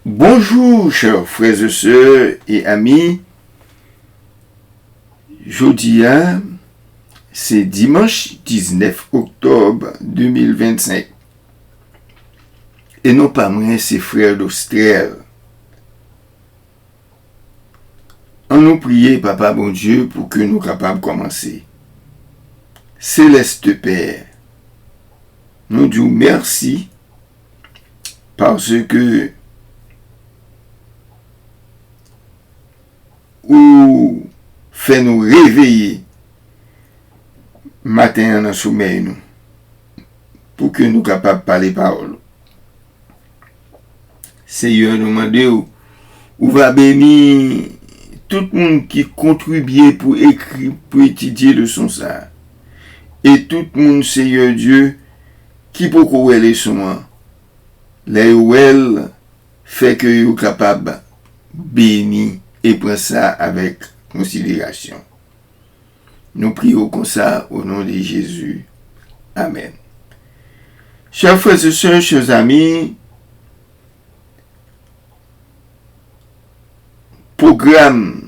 Bonjour, chers frères et sœurs et amis. Jeudi, c'est dimanche 19 octobre 2025. Et non pas moi, c'est frère d'Australie. On nous prie, Papa bon Dieu, pour que nous capables de commencer. Céleste Père, nous disons merci parce que ou fait nous réveiller matin dans le sommeil nous pour que nous capables de parler parole. Seigneur, nous demandons où va bénir tout le monde qui contribue pour écrire, pour étudier le son ça. Et tout le monde, Seigneur Dieu, qui peut courir les sons, les ouels, fait que vous capable de bénir et prendre ça avec considération. Nous prions comme ça au nom de Jésus. Amen. Chers frères et sœurs, chers amis, programme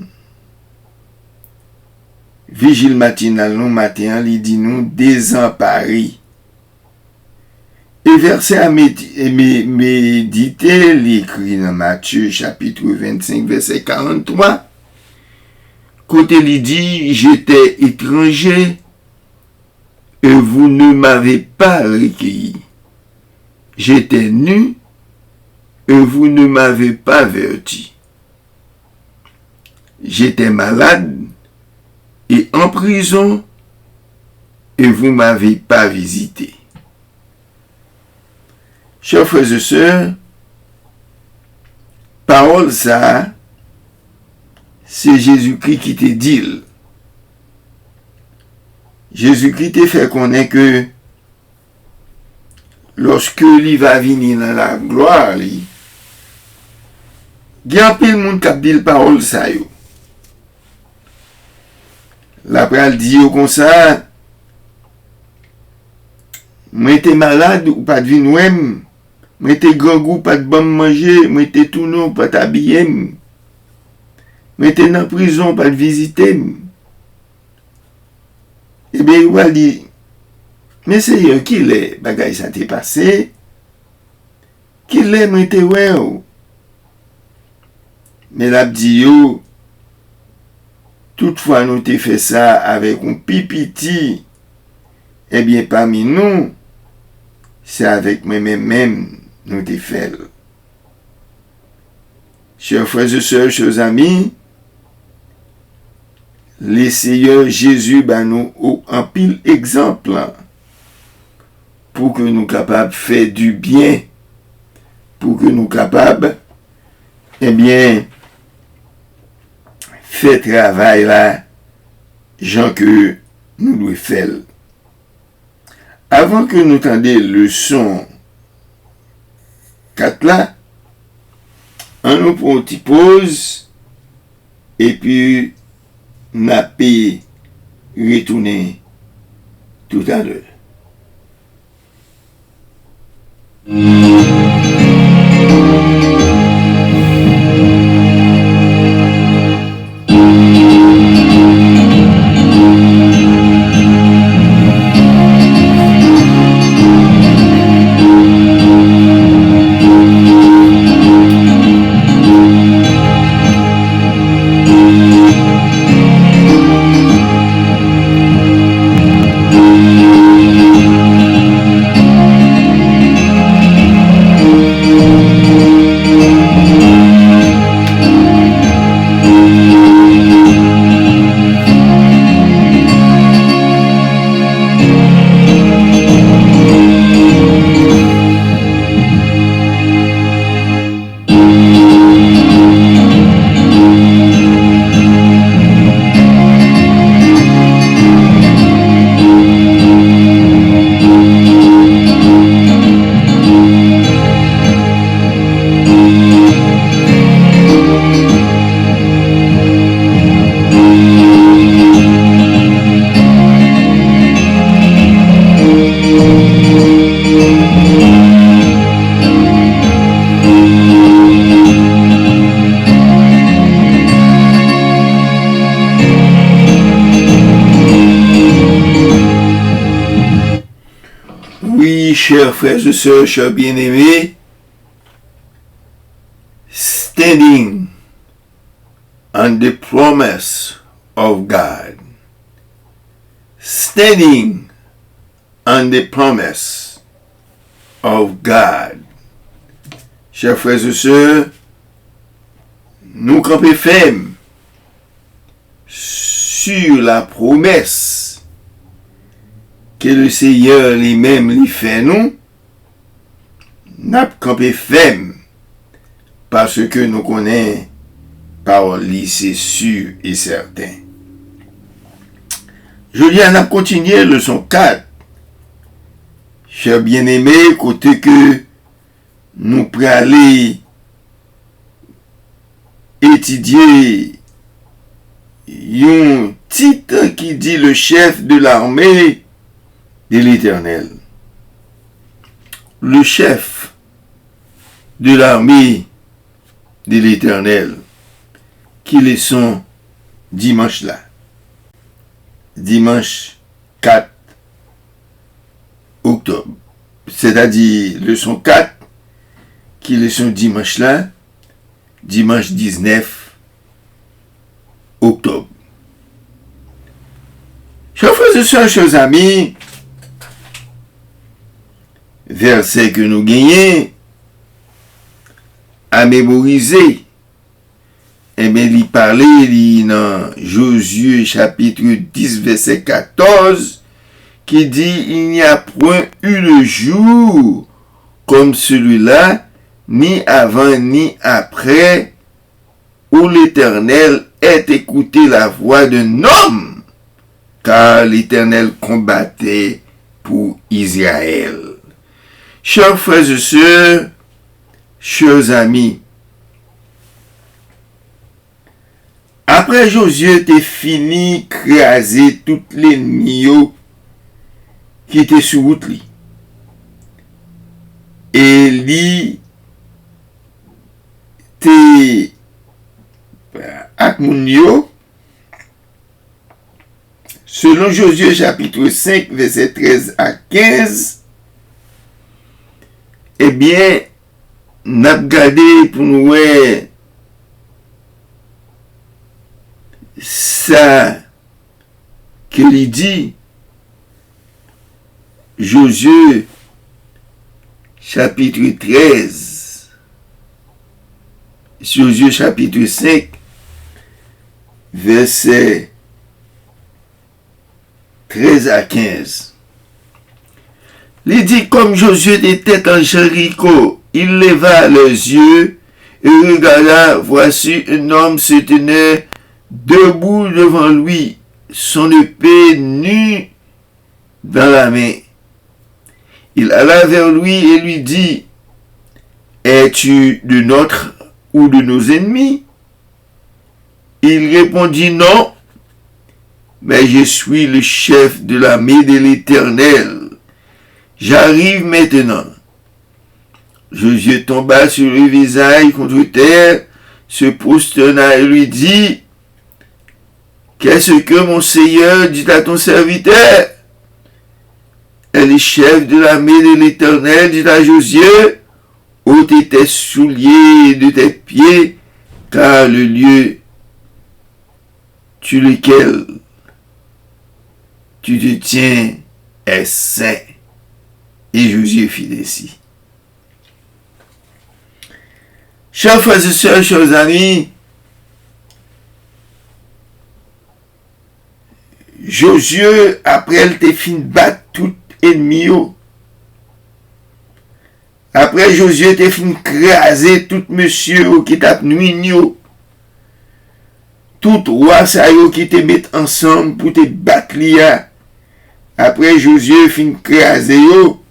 Vigile matinal nous matin, il dit nous désemparés. Et verset à méditer, l'écrit dans Matthieu chapitre 25, verset 43. Côté il dit, j'étais étranger et vous ne m'avez pas recueilli. J'étais nu et vous ne m'avez pas averti. J'étais malade et en prison, et vous ne m'avez pas visité. Chers frères et sœurs, parole ça, c'est Jésus-Christ qui te dit. Jésus-Christ te fait connaître que lorsque il va venir dans la gloire, il y a un peu de monde qui dit parole ça. La pral dit comme ça, moi t'es malade ou pas de vin ouem, moi t'es grand goût pas de bon manger, moi t'es tout non pas t'habiller, moi t'es dans prison pas de visiter. Eh bien il va dire, mais c'est qui les bagaille ça t'est passé, qui les moi t'es ouais. Mais la dit yo, toutefois, nous t'ai fait ça avec un pipiti. Eh bien, parmi nous, c'est avec moi-même nous t'ai fait. Chers frères et sœurs, chers amis, le Seigneur Jésus nous un pile exemple pour que nous capables de faire du bien, pour que nous capables, eh bien, fait travail là, gens que nous devons faire. Avant que nous tendions le son 4 là, on nous prend une petite pause et puis nous allons retourner tout à l'heure. chers frères et sœurs, chers bien-aimés, standing on the promise of God. Standing on the promise of God. Chers frères et sœurs, nous camper fermes sur la promesse que le Seigneur lui-même lui fait nous, n'a campé ferme parce que nous connaissons par lui, c'est sûr et certain. Je viens à continuer leçon 4. Chers bien-aimés, côté que nous pourrons aller étudier un titre qui dit le chef de l'armée de l'Éternel. Le chef de l'armée de l'Éternel, qui les sont dimanche là. Dimanche 4 octobre. C'est-à-dire leçon 4, qui les sont dimanche là, dimanche 19 octobre. Chers frères et sœurs, chers amis, verset que nous gagnons à mémoriser, et bien, il parlait dans Josué chapitre 10, verset 14, qui dit, il n'y a point eu le jour comme celui-là, ni avant ni après, où l'Éternel ait écouté la voix d'un homme, car l'Éternel combattait pour Israël. Chers frères et sœurs, chers amis, après Josué était fini craser toutes les niaux qui étaient sur route li. Et li te ak moun yo, selon Josué chapitre 5 verset 13 à 15, eh bien, n'a gardé pour nous ça qu'il dit Josué chapitre 13, Josué chapitre 5 verset 13 à 15. Il dit, comme Josué était en Jéricho, il leva les yeux et regarda, voici un homme se tenait debout devant lui, son épée nue dans la main. Il alla vers lui et lui dit, es-tu de notre ou de nos ennemis? Il répondit, non, mais je suis le chef de l'armée de l'Éternel. J'arrive maintenant. Josué tomba sur le visage contre terre, se prosterna et lui dit, qu'est-ce que mon Seigneur dit à ton serviteur? Et le chef de l'armée de l'Éternel dit à Josué, ôte tes souliers de tes pieds, car le lieu sur lequel tu te tiens est saint. Et Josué fit ainsi. Chers frères et sœurs, chers amis, Josué, après elle te fin battre tout ennemi. Après Josué te fin craser tout monsieur qui t'a nuit. Tout roi sa yo qui te met ensemble pour te battre lia. Après Josué fin craser yo.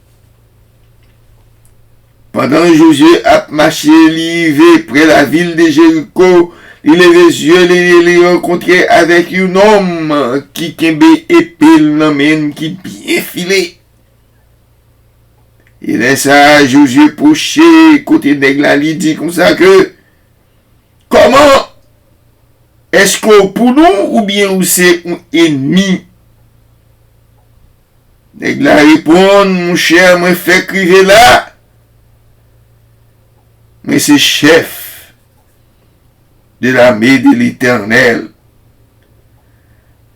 Pendant Josué a marché livé près la ville de Jéricho, il levait les yeux, il rencontrait avec un homme qui kembe épée l'amène qui bien filé. Et là ça, Josué poché côté nègre là, il dit comme ça que comment est-ce qu'on pour nous ou bien ou c'est un ennemi Nèg la répond, mon cher, moi fait crier là. Mais c'est chef de l'armée de l'Éternel.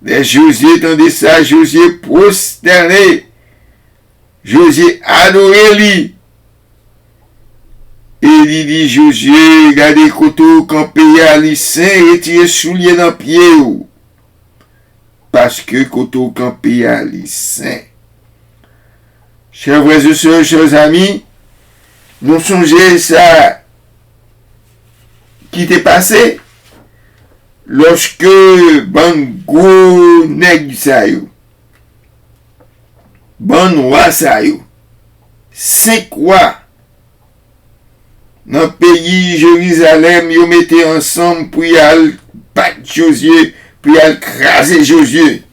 Les Josué entendait ça, Josué prosterné. Josué adoré lui. Et il dit, Josué, regardez koto campé à l'issin, retirez soulier dans pied. Parce que koto campé à l'issin. Chers frères et sœurs, chers amis, nous songez ça qui t'est passé lorsque ban gros nèg sa yo, ban roi sa yo, 5 rois dans le pays Jérusalem, yo mettaient ensemble pour y aller battre Josué, pour y aller craser Josué.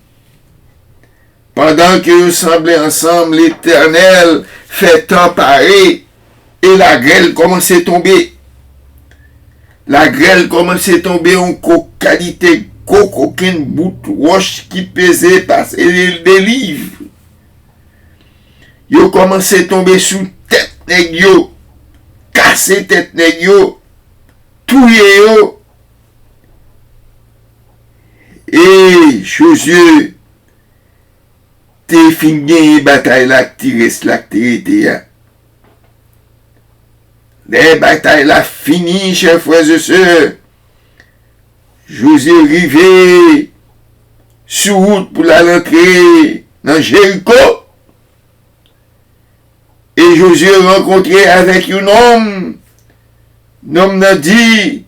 Pendant que vous semblez ensemble, l'Éternel fait temps pareil et la grêle commence à tomber. La grêle commence à tomber en qualité aucun bout de roche qui pesait passer des livres. Yo commence à tomber sous tête nèg yo, casser tête nèg yo, touyer yo. Et Josué te fin gagné bataille là qui reste là qui était. Les batailles là fini, chers frères et sœurs. Josué arrivé sur route pour la rentrer dans Jéricho. Et Josué rencontré avec un homme. L'homme n'a dit,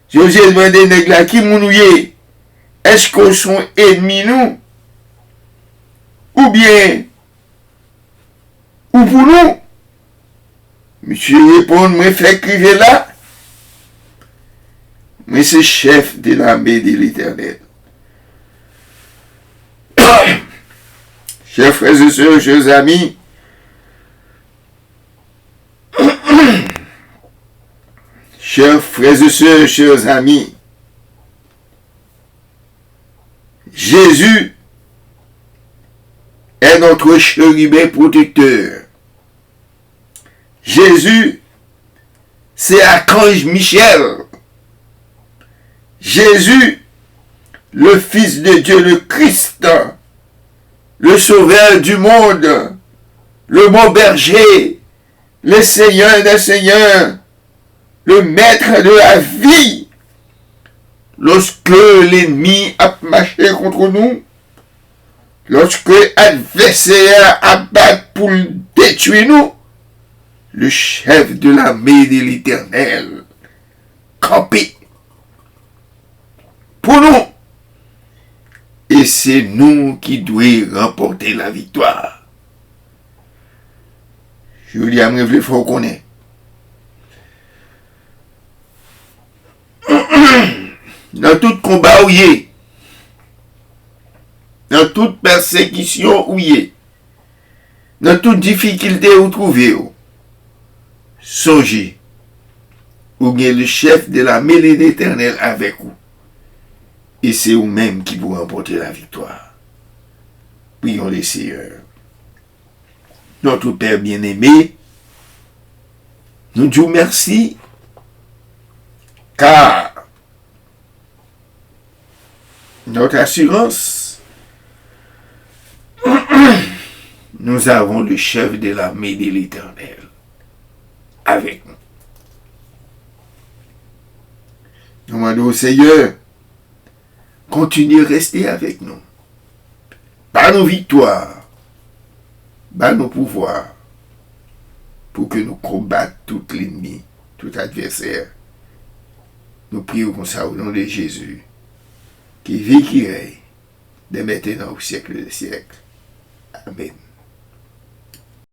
Josué demandé nèg la qui mounouye. Est-ce qu'on sont ennemis nous? Ou bien, ou pour nous? Monsieur répond, moi fait crier là. Mais c'est chef de l'armée de l'Éternel. Chers frères et sœurs, chers amis, chers frères et sœurs, chers amis, Jésus est notre chérubin protecteur. Jésus, c'est Archange Michel. Jésus, le Fils de Dieu, le Christ, le Sauveur du monde, le bon berger, le Seigneur des Seigneurs, le Maître de la vie. Lorsque l'ennemi a marché contre nous, lorsque l'adversaire a battu pour détruire nous, le chef de l'armée de l'Éternel campé pour nous. Et c'est nous qui devons remporter la victoire. Je vous dis à me il faut qu'on ait. Dans tout combat où il est, dans toute persécution où il est, dans toute difficulté où trouver, songez, ou bien le chef de la mêlée d'Éternel avec vous. Et c'est vous-même qui vous remporter la victoire. Prions les Seigneurs. Notre Père bien-aimé, nous disons merci, car notre assurance, nous avons le chef de l'armée de l'Éternel avec nous. Nous demandons au Seigneur, continuez à rester avec nous. Par nos victoires, par nos pouvoirs, pour que nous combattions tout l'ennemi, tout adversaire. Nous prions comme ça au nom de Jésus, qui vit, qui règne, de maintenant au siècle des siècles. Amen.